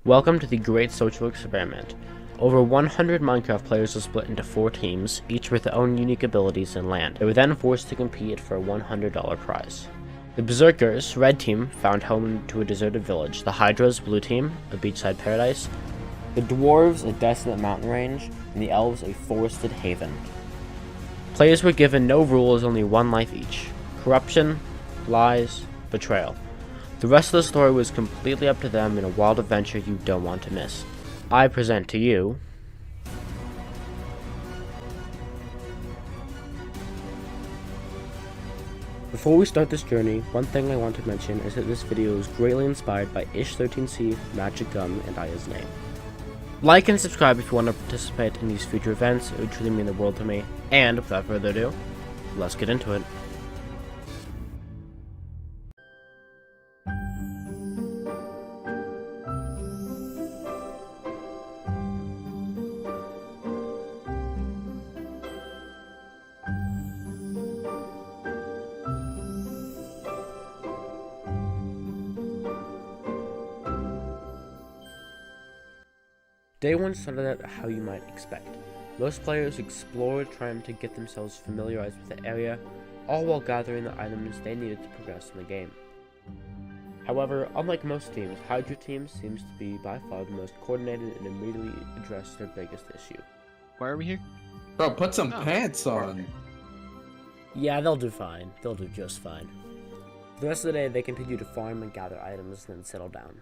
Welcome to the Great Social Experiment. Over 100 Minecraft players will split into 4 teams, each with their own unique abilities and land. They were then forced to compete for a $100 prize. The Berserkers, red team, found home to a deserted village. The Hydras, blue team, a beachside paradise. The Dwarfs, a desolate mountain range. And the Elves, a forested haven. Players were given no rules, only one life each. Corruption, lies, betrayal. The rest of the story was completely up to them in a wild adventure you don't want to miss. I present to you... Before we start this journey, one thing I want to mention is that this video is greatly inspired by Ish13C, Magic Gum, and Aya's name. Like and subscribe if you want to participate in these future events, it would truly mean the world to me. And without further ado, let's get into it. Day 1 started out how you might expect. Most players explored, trying to get themselves familiarized with the area, all while gathering the items they needed to progress in the game. However, unlike most teams, Hydra team seems to be by far the most coordinated and immediately addressed their biggest issue. Why are we here? Bro, put some pants on! Yeah, they'll do fine. They'll do just fine. For the rest of the day, they continue to farm and gather items and then settle down.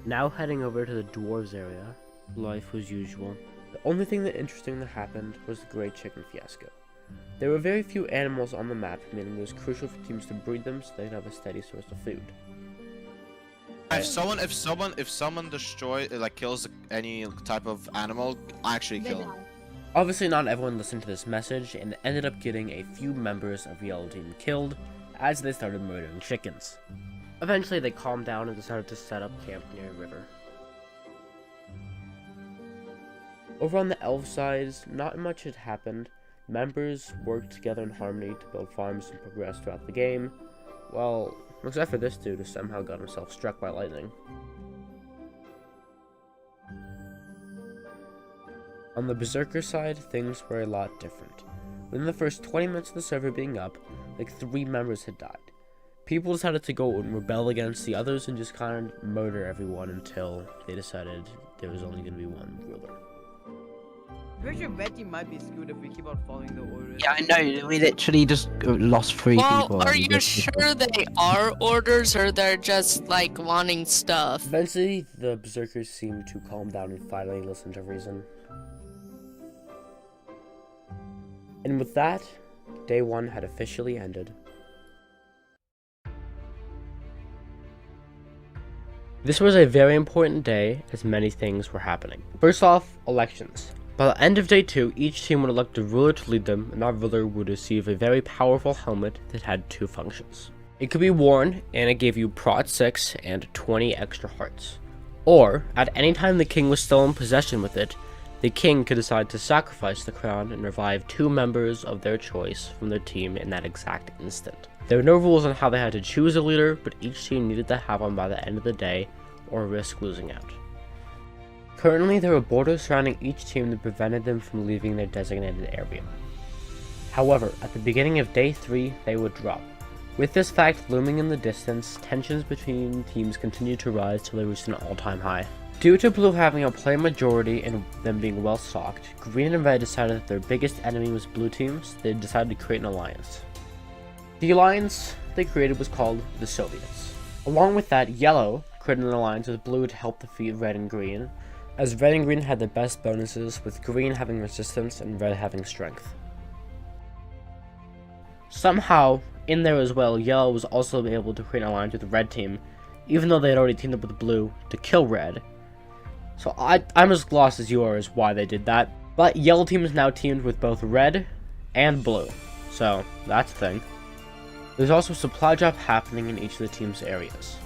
Now heading over to the Dwarves area, life was usual. The only thing interesting that happened was the Great Chicken Fiasco. There were very few animals on the map, meaning it was crucial for teams to breed them so they'd have a steady source of food. If someone kills any type of animal, actually kill him. Obviously not everyone listened to this message and ended up getting a few members of the Yellow Team killed as they started murdering chickens. Eventually they calmed down and decided to set up camp near a river. Over on the Elf side, not much had happened. Members worked together in harmony to build farms and progress throughout the game. Well, except for this dude who somehow got himself struck by lightning. On the Berserker side, things were a lot different. Within the first 20 minutes of the server being up, like 3 members had died. People decided to go and rebel against the others and just kind of murder everyone until they decided there was only going to be one ruler. Pretty sure red team might be screwed if we keep on following the orders. Yeah, I know. We literally just lost 3 people. Well, are you sure they are orders or they're just like wanting stuff? Eventually, the Berserkers seemed to calm down and finally listen to reason. And with that, day 1 had officially ended. This was a very important day as many things were happening. First off, elections. By the end of day 2, each team would elect a ruler to lead them, and that ruler would receive a very powerful helmet that had 2 functions. It could be worn, and it gave you Prot 6 and 20 extra hearts. Or, at any time the king was still in possession with it, the king could decide to sacrifice the crown and revive 2 members of their choice from their team in that exact instant. There were no rules on how they had to choose a leader, but each team needed to have one by the end of the day, or risk losing out. Currently, there were borders surrounding each team that prevented them from leaving their designated area. However, at the beginning of day 3, they would drop. With this fact looming in the distance, tensions between teams continued to rise till they reached an all-time high. Due to blue having a player majority and them being well stocked, green and red decided that their biggest enemy was blue teams, so they decided to create an alliance. The alliance they created was called the Soviets. Along with that, yellow created an alliance with blue to help defeat red and green, as red and green had the best bonuses, with green having resistance and red having strength. Somehow, in there as well, yellow was also able to create an alliance with the red team, even though they had already teamed up with blue to kill red. So I'm as lost as you are as why they did that, but yellow team is now teamed with both red and blue, so that's a thing. There's also a supply drop happening in each of the team's areas.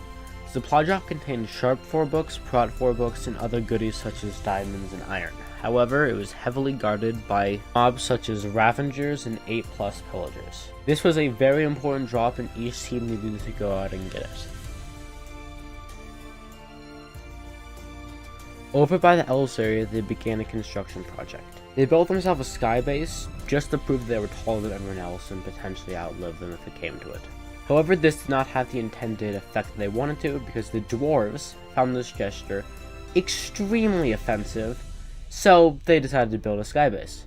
The supply drop contained Sharp 4 books, Prot 4 books, and other goodies such as diamonds and iron. However, it was heavily guarded by mobs such as Ravengers and 8+ Pillagers. This was a very important drop and each team needed to go out and get it. Over by the Elves area, they began a construction project. They built themselves a sky base just to prove they were taller than everyone else and potentially outlive them if it came to it. However, this did not have the intended effect they wanted to because the Dwarves found this gesture extremely offensive, so they decided to build a sky base.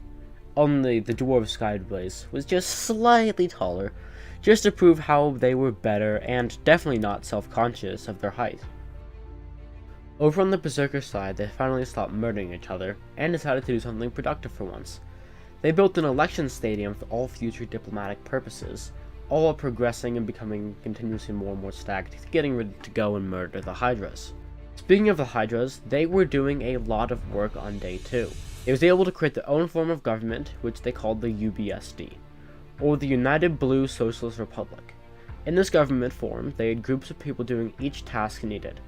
Only the Dwarves' sky base was just slightly taller, just to prove how they were better and definitely not self-conscious of their height. Over on the Berserker side, they finally stopped murdering each other and decided to do something productive for once. They built an election stadium for all future diplomatic purposes, all while progressing and becoming continuously more and more stacked, getting ready to go and murder the Hydras. Speaking of the Hydras, they were doing a lot of work on day 2. They was able to create their own form of government, which they called the UBSD, or the United Blue Socialist Republic. In this government form, they had groups of people doing each task needed.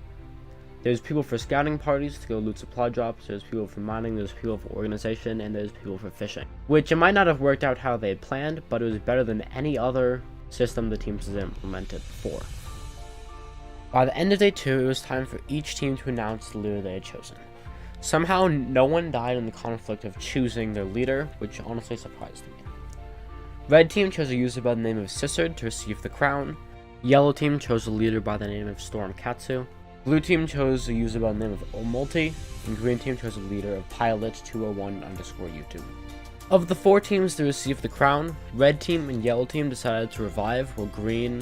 There's people for scouting parties to go loot supply drops, there's people for mining, there's people for organization, and there's people for fishing. Which it might not have worked out how they had planned, but it was better than any other system the teams had implemented before. By the end of day 2, it was time for each team to announce the leader they had chosen. Somehow, no one died in the conflict of choosing their leader, which honestly surprised me. Red team chose a user by the name of Sissard to receive the crown, Yellow team chose a leader by the name of Storm Katsu, Blue team chose a user by the name of Omulti, and Green team chose a leader of Pilot201_YouTube. Of the 4 teams to receive the crown, Red team and Yellow team decided to revive, while Green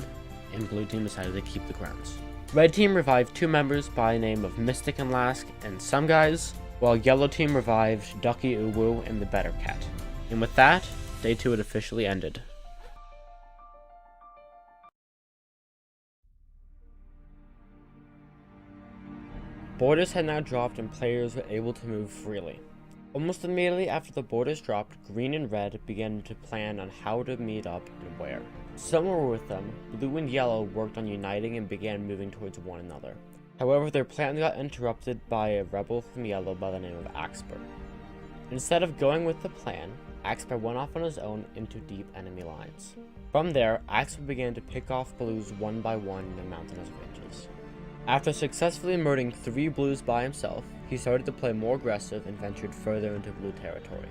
and Blue team decided to keep the crowns. Red team revived 2 members by the name of Mystic and Lask and Some Guys, while Yellow team revived Ducky Uwu and the Better Cat. And with that, day 2 had officially ended. Borders had now dropped and players were able to move freely. Almost immediately after the borders dropped, Green and Red began to plan on how to meet up and where. Some were with them, Blue and Yellow worked on uniting and began moving towards one another. However, their plans got interrupted by a rebel from Yellow by the name of Axper. Instead of going with the plan, Axper went off on his own into deep enemy lines. From there, Axper began to pick off Blues one by one in the mountainous ranges. After successfully murdering 3 Blues by himself, he started to play more aggressive and ventured further into Blue territory.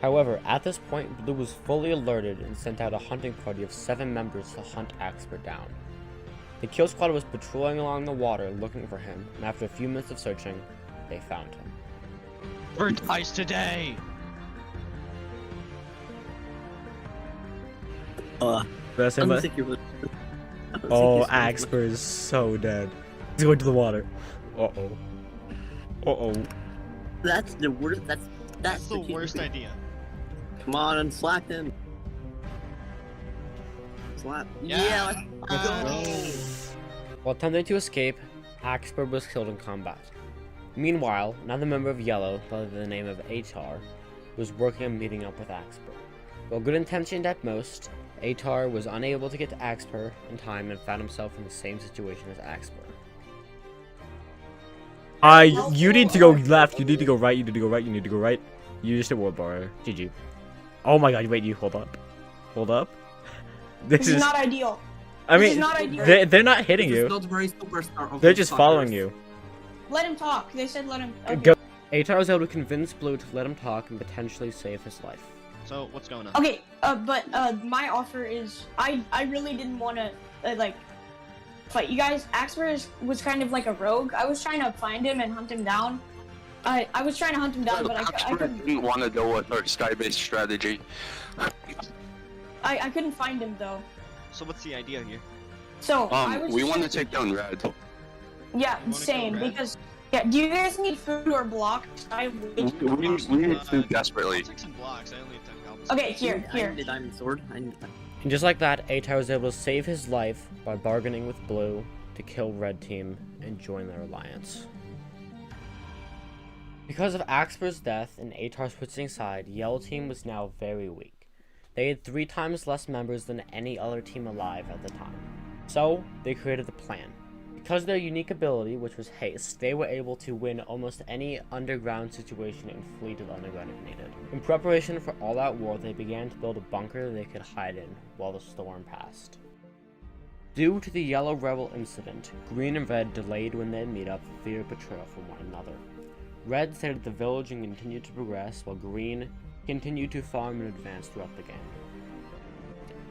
However, at this point, Blue was fully alerted and sent out a hunting party of 7 members to hunt Axper down. The kill squad was patrolling along the water looking for him, and after a few minutes of searching, they found him. Burnt ice today! Best him, oh, Axper is so dead. He's going to the water. Uh-oh. Uh-oh. That's the worst. That's the worst idea. Come on and slap him. Slap. Yeah. Let's go. While attempting to escape, Axper was killed in combat. Meanwhile, another member of Yellow, by the name of Atar, was working on meeting up with Axper. While good intentioned at most, Atar was unable to get to Axper in time and found himself in the same situation as Axper. You need to go left, you need to go right, you need to go right, you need to go right. You just a ward bar. GG. Oh my god, wait, you hold up. Hold up. This is not ideal. I mean, This is not ideal. they're not hitting you. They're just following you. Let him talk. They said let him. Okay. Go. Atar was able to convince Blue to let him talk and potentially save his life. So what's going on? Okay, but my offer is I really didn't want to like fight you guys. Axper was kind of like a rogue. I was trying to find him and hunt him down. I was trying to hunt him down, but I couldn't. Didn't want to go with our sky-based strategy. I couldn't find him though. So what's the idea here? So I was. We want to take down Red. Yeah, same because. Yeah, do you guys need food or blocks? We need food desperately. I'll take some blocks. I only have 10 goblins. Okay, here. I need a diamond sword. And just like that, Atar was able to save his life by bargaining with Blue to kill Red Team and join their alliance. Because of Axper's death and Atar switching side, Yellow Team was now very weak. They had 3 times less members than any other team alive at the time. So, they created the plan. Because of their unique ability, which was haste, they were able to win almost any underground situation and flee to the underground if needed. In preparation for all-out war, they began to build a bunker they could hide in while the storm passed. Due to the Yellow Rebel incident, Green and Red delayed when they'd meet up for fear of betrayal from one another. Red stayed at the village and continued to progress, while Green continued to farm and advance throughout the game.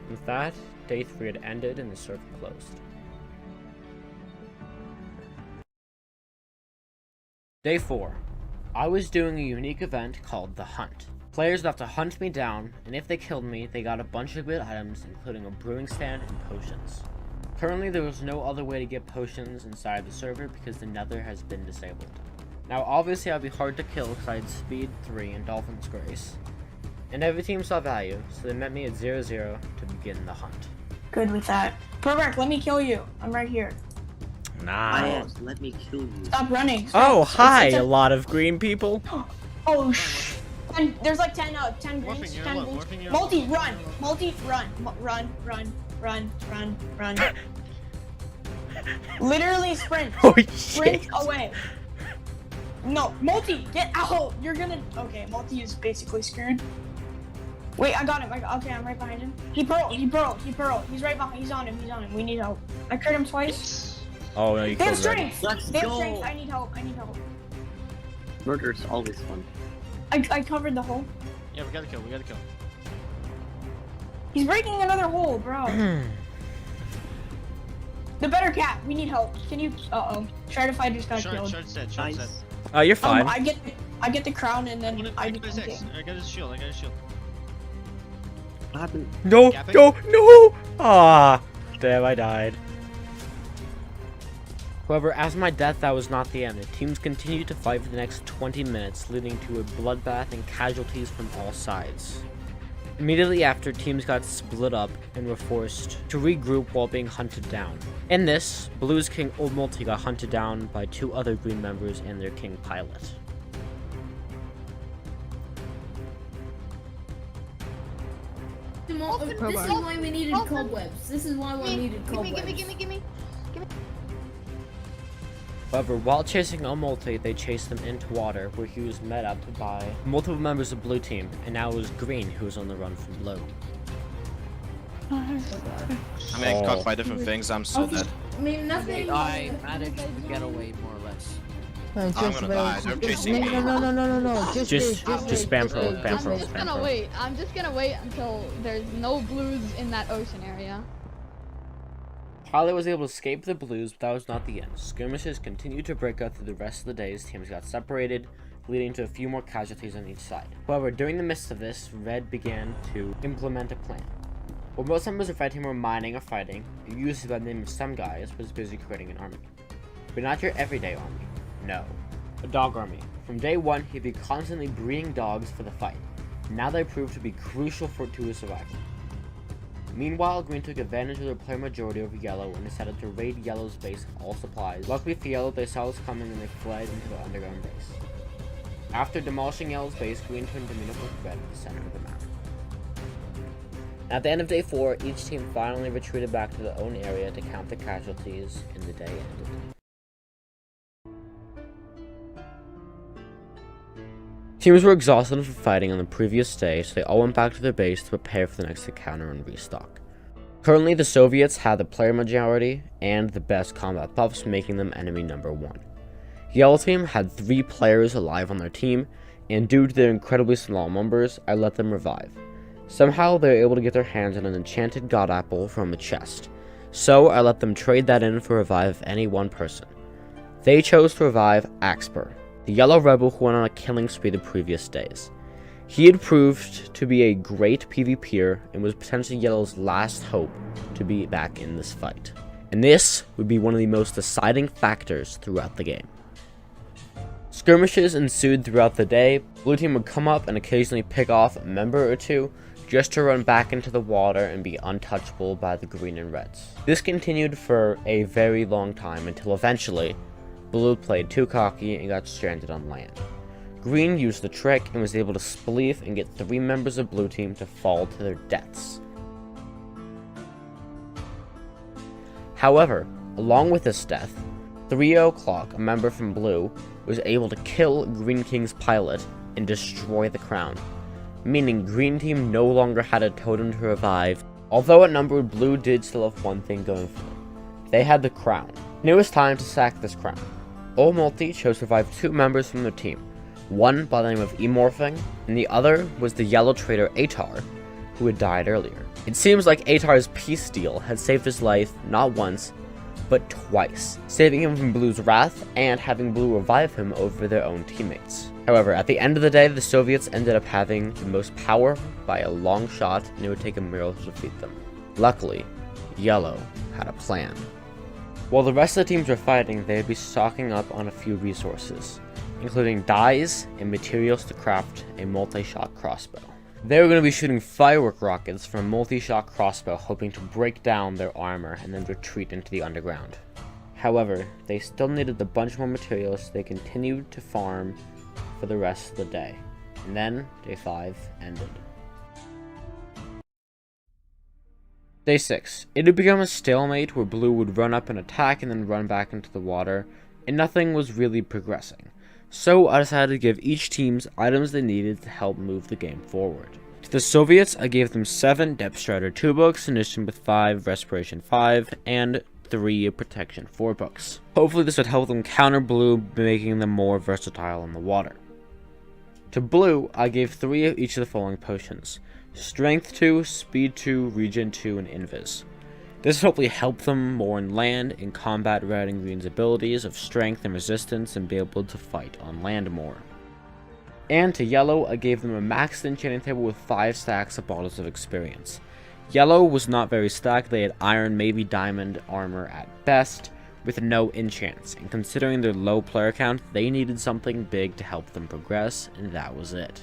With that, Day 3 had ended and the server closed. Day 4. I was doing a unique event called The Hunt. Players would have to hunt me down, and if they killed me, they got a bunch of good items, including a brewing stand and potions. Currently, there was no other way to get potions inside the server because the Nether has been disabled. Now, obviously, I'd be hard to kill because I had Speed 3 and Dolphin's Grace. And every team saw value, so they met me at 0-0 to begin the hunt. Good with that. Pervert, let me kill you. I'm right here. Yes, let me kill you. Stop running. Stop. Oh, hi, It's a lot of green people. Oh, shh. And there's like 10 greens. Morphing, you're 10 low, greens. morphing, you're Multi, low. run. Multi, run. Run. Literally sprint. Holy Sprint shit. away. No, Multi, get out. You're gonna. Okay, Multi is basically screwed. Wait, I got him. Okay, I'm right behind him. He pearled. He's right behind. He's on him. We need help. I crit him twice. Oh, no, you They have killed Red. strength. Let's They have go. strength. I need help. Murder's always fun. I covered the hole. Yeah, we gotta kill. He's breaking another hole, bro. The better cat. We need help. Can you? Shardify just got killed. Shard's dead. Nice. Oh, you're fine. I get the crown and then I I become got king. his shield. What happened? No, Gapping? no! Ah, damn, I died. However, as my death, that was not the end. The teams continued to fight for the next 20 minutes, leading to a bloodbath and casualties from all sides. Immediately after, teams got split up and were forced to regroup while being hunted down. In this, Blue's King Old Multi got hunted down by 2 other green members and their king pilot. This is why we needed cobwebs. This is why we needed cobwebs. Give me. However, while chasing Old Multi, they chased him into water, where he was met up by multiple members of Blue Team, and now it was Green who was on the run from Blue. I'm getting caught by different things. I'm so dead. I mean, nothing. I managed to get away more or less. I'm gonna die. They're chasing me. No. Just spam pearl, spam pearl, I'm just spam gonna pearl. wait. I'm just gonna wait until there's no blues in that ocean area. Pilot was able to escape the Blues, but that was not the end. Skirmishes continued to break out through the rest of the day as teams got separated, leading to a few more casualties on each side. However, during the midst of this, Red began to implement a plan. While most members of Red Team were mining or fighting, a user by the name of Some Guys was busy creating an army. But not your everyday army. No. A dog army. From day 1, he'd be constantly breeding dogs for the fight. Now they proved to be crucial to his survival. Meanwhile, Green took advantage of their player majority over Yellow and decided to raid Yellow's base for all supplies. Luckily for Yellow, they saw this coming and they fled into the underground base. After demolishing Yellow's base, Green turned to meet up with Red at the center of the map. At the end of day 4, each team finally retreated back to their own area to count the casualties, and the day ended. Teams were exhausted from fighting on the previous day, so they all went back to their base to prepare for the next encounter and restock. Currently, the Soviets had the player majority and the best combat buffs, making them enemy number 1. Yellow Team had 3 players alive on their team, and due to their incredibly small numbers, I let them revive. Somehow, they were able to get their hands on an enchanted god apple from a chest, so I let them trade that in for revive of any one person. They chose to revive Axper, the yellow rebel who went on a killing spree the previous days. He had proved to be a great PvPer and was potentially Yellow's last hope to be back in this fight. And this would be one of the most deciding factors throughout the game. Skirmishes ensued throughout the day. Blue Team would come up and occasionally pick off a member or 2 just to run back into the water and be untouchable by the Green and Reds. This continued for a very long time until eventually Blue played too cocky and got stranded on land. Green used the trick and was able to spleef and get 3 members of Blue Team to fall to their deaths. However, along with this death, 3 o'clock, a member from Blue, was able to kill Green King's pilot and destroy the crown, meaning Green Team no longer had a totem to revive. Although outnumbered, Blue did still have one thing going for them. They had the crown, and it was time to sack this crown. Old Multi chose to revive 2 members from their team, one by the name of Emorphing, and the other was the yellow traitor Atar, who had died earlier. It seems like Atar's peace deal had saved his life not once, but twice, saving him from Blue's wrath and having Blue revive him over their own teammates. However, at the end of the day, the Soviets ended up having the most power by a long shot, and it would take a miracle to defeat them. Luckily, Yellow had a plan. While the rest of the teams were fighting, they would be stocking up on a few resources, including dyes and materials to craft a multi-shot crossbow. They were going to be shooting firework rockets from a multi-shot crossbow, hoping to break down their armor and then retreat into the underground. However, they still needed a bunch more materials, so they continued to farm for the rest of the day. And then, day 5 ended. Day 6. It had become a stalemate where Blue would run up and attack and then run back into the water, and nothing was really progressing. So I decided to give each teams items they needed to help move the game forward. To the Soviets, I gave them 7 Depth Strider 2 books, in addition with 5 Respiration 5, and 3 Protection 4 books. Hopefully this would help them counter Blue, making them more versatile in the water. To Blue, I gave 3 of each of the following potions: Strength 2, Speed 2, Regen 2, and Invis. This would hopefully help them more in land, in combat Red and Green's abilities of strength and resistance, and be able to fight on land more. And to Yellow, I gave them a maxed enchanting table with 5 stacks of bottles of experience. Yellow was not very stacked, they had iron, maybe diamond armor at best, with no enchants, and considering their low player count, they needed something big to help them progress, and that was it.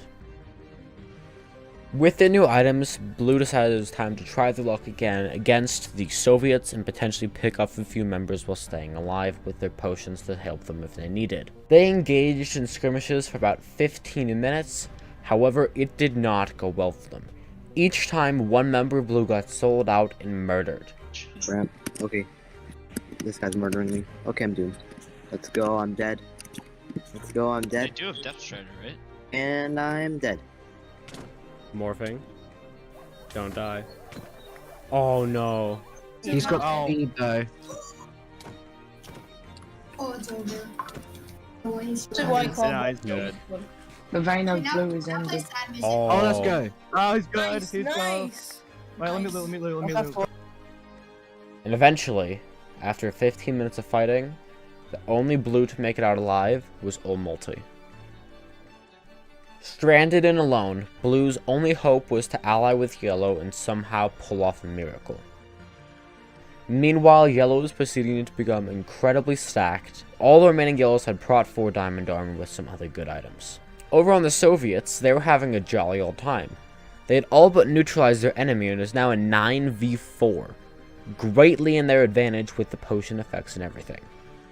With the new items, Blue decided it was time to try their luck again against the Soviets and potentially pick up a few members while staying alive with their potions to help them if they needed. They engaged in skirmishes for about 15 minutes, however it did not go well for them. Each time one member of Blue got sold out and murdered. Crap. Okay. This guy's murdering me. Okay, I'm doomed. Let's go, I'm dead. Let's go, I'm They dead. do have Depth Strider, right? And I'm dead. Morphing. Don't die. Oh no. He's got speed though. Oh, it's over. He's good. The vein of Blue is ended. Oh, let's go. Oh, he's good. He's good. Wait, let me loot. And eventually, after 15 minutes of fighting, the only Blue to make it out alive was Old Multi. Stranded and alone, Blue's only hope was to ally with Yellow and somehow pull off a miracle. Meanwhile, Yellow was proceeding to become incredibly stacked. All the remaining Yellows had Prot 4 diamond armor with some other good items. Over on the Soviets, they were having a jolly old time. They had all but neutralized their enemy and it was now a 9v4, greatly in their advantage with the potion effects and everything.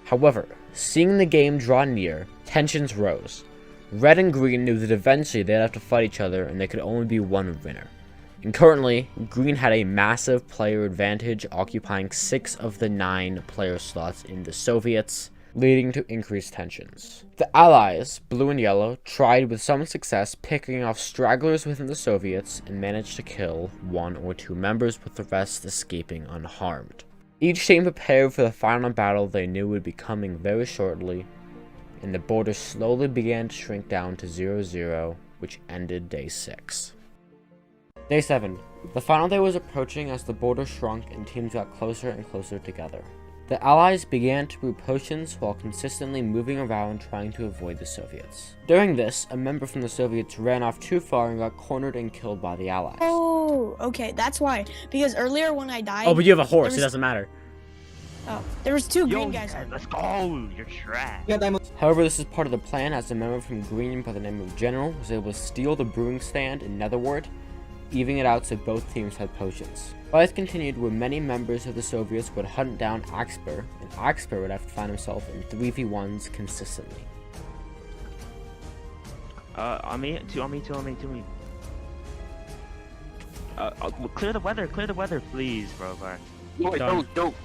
However, seeing the game draw near, tensions rose. Red and Green knew that eventually they'd have to fight each other and there could only be one winner. And currently, Green had a massive player advantage, occupying 6 of the 9 player slots in the Soviets, leading to increased tensions. The Allies, Blue and Yellow, tried with some success picking off stragglers within the Soviets and managed to kill 1 or 2 members, with the rest escaping unharmed. Each team prepared for the final battle they knew would be coming very shortly, and the border slowly began to shrink down to 0-0, which ended day 6. Day 7. The final day was approaching as the border shrunk and teams got closer and closer together. The Allies began to brew potions while consistently moving around trying to avoid the Soviets. During this, a member from the Soviets ran off too far and got cornered and killed by the Allies. Oh, okay, that's why. Because earlier when I died... Oh, but you have a horse, it doesn't matter. Oh, there was 2 green guys. Let's go. You're trash. However, this is part of the plan, as a member from Green by the name of General was able to steal the brewing stand in Netherward, evening it out so both teams had potions. Fights continued where many members of the Soviets would hunt down Axper, and Axper would have to find himself in 3v1s consistently. On me. Clear the weather, please, bro. No, wait, don't.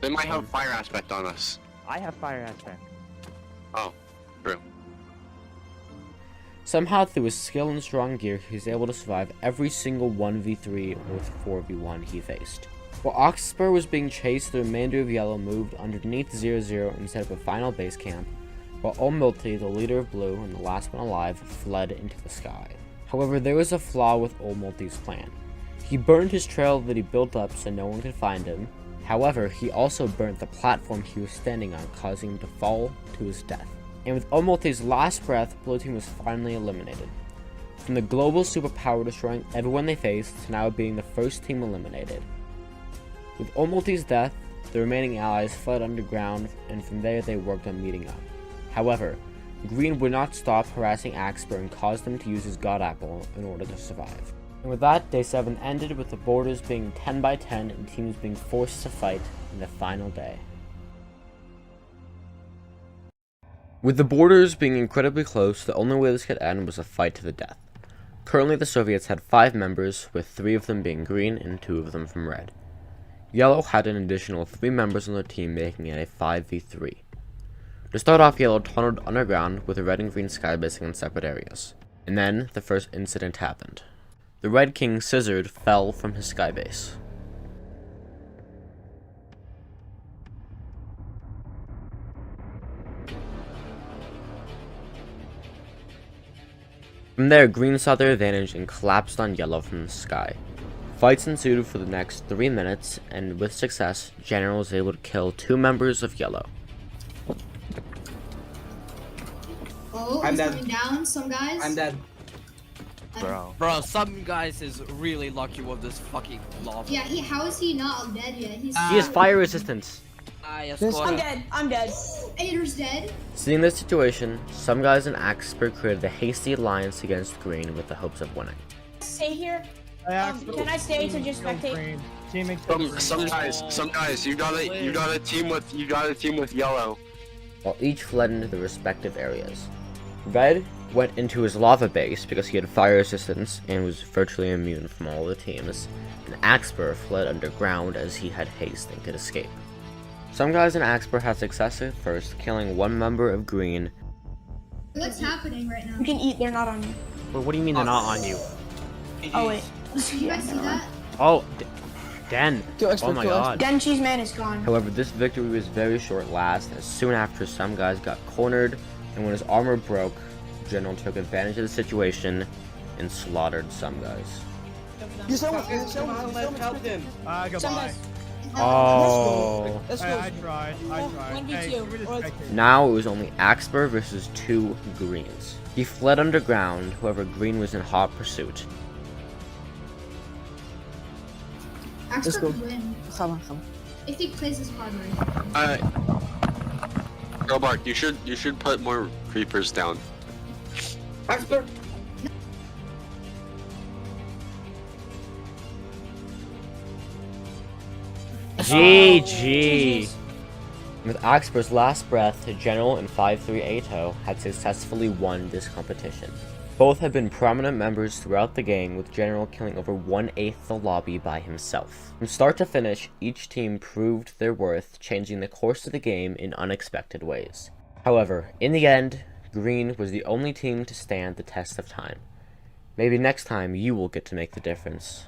They might have fire aspect on us. I have fire aspect. Oh, true. Somehow, through his skill and strong gear, he was able to survive every single 1v3 or 4v1 he faced. While Oxspur was being chased, the remainder of Yellow moved underneath 0-0 and set up a final base camp, while Olmulti, the leader of Blue and the last one alive, fled into the sky. However, there was a flaw with Olmulti's plan. He burned his trail that he built up so no one could find him. However, he also burnt the platform he was standing on, causing him to fall to his death. And with Olmulti's last breath, Blue Team was finally eliminated. From the global superpower destroying everyone they faced to now being the first team eliminated. With Olmulti's death, the remaining allies fled underground, and from there they worked on meeting up. However, Green would not stop harassing Axper and caused him to use his God Apple in order to survive. And with that, Day 7 ended with the borders being 10 by 10 and teams being forced to fight in the final day. With the borders being incredibly close, the only way this could end was a fight to the death. Currently, the Soviets had 5 members, with 3 of them being green and 2 of them from red. Yellow had an additional 3 members on their team, making it a 5v3. To start off, Yellow tunneled underground with the red and green skybasing in separate areas. And then, the first incident happened. The Red King Scissored fell from his skybase. From there, Green saw their advantage and collapsed on Yellow from the sky. Fights ensued for the next 3 minutes, and with success, General was able to kill 2 members of Yellow. Oh, I'm he's dead. coming down, some guys. I'm dead. Bro. Some guys is really lucky with this fucking lava. Yeah, how is he not dead yet? He's He has fire resistance. Yes, I'm dead. I'm dead. Ader's dead. Seeing this situation, some guys in Axper created a hasty alliance against Green with the hopes of winning. Stay here. Can I stay to just spectate? Some guys, you gotta team with Yellow. While each fled into their respective areas. Red went into his lava base because he had fire resistance and was virtually immune from all the teams, and Axper fled underground as he had haste and could escape. Some guys in Axper had success at first, killing 1 member of Green. What's happening right now? You can eat. They're not on you. But what do you mean they're not on you? Oh wait. You guys see that? Oh, Den. Oh my god. Den Cheese Man is gone. However, this victory was very short-lived, as soon after some guys got cornered, and when his armor broke, General took advantage of the situation and slaughtered some guys. Help him. Goodbye. Oh. I tried. 1v2. Now it was only Axper versus 2 Greens. He fled underground, however Green was in hot pursuit. Axper could win. If he plays his card right. Robark, you should put more creepers down. Axper. GG! With Axper's last breath, General and 5380 had successfully won this competition. Both had been prominent members throughout the game, with General killing over 1/8 the lobby by himself. From start to finish, each team proved their worth, changing the course of the game in unexpected ways. However, in the end, Green was the only team to stand the test of time. Maybe next time you will get to make the difference.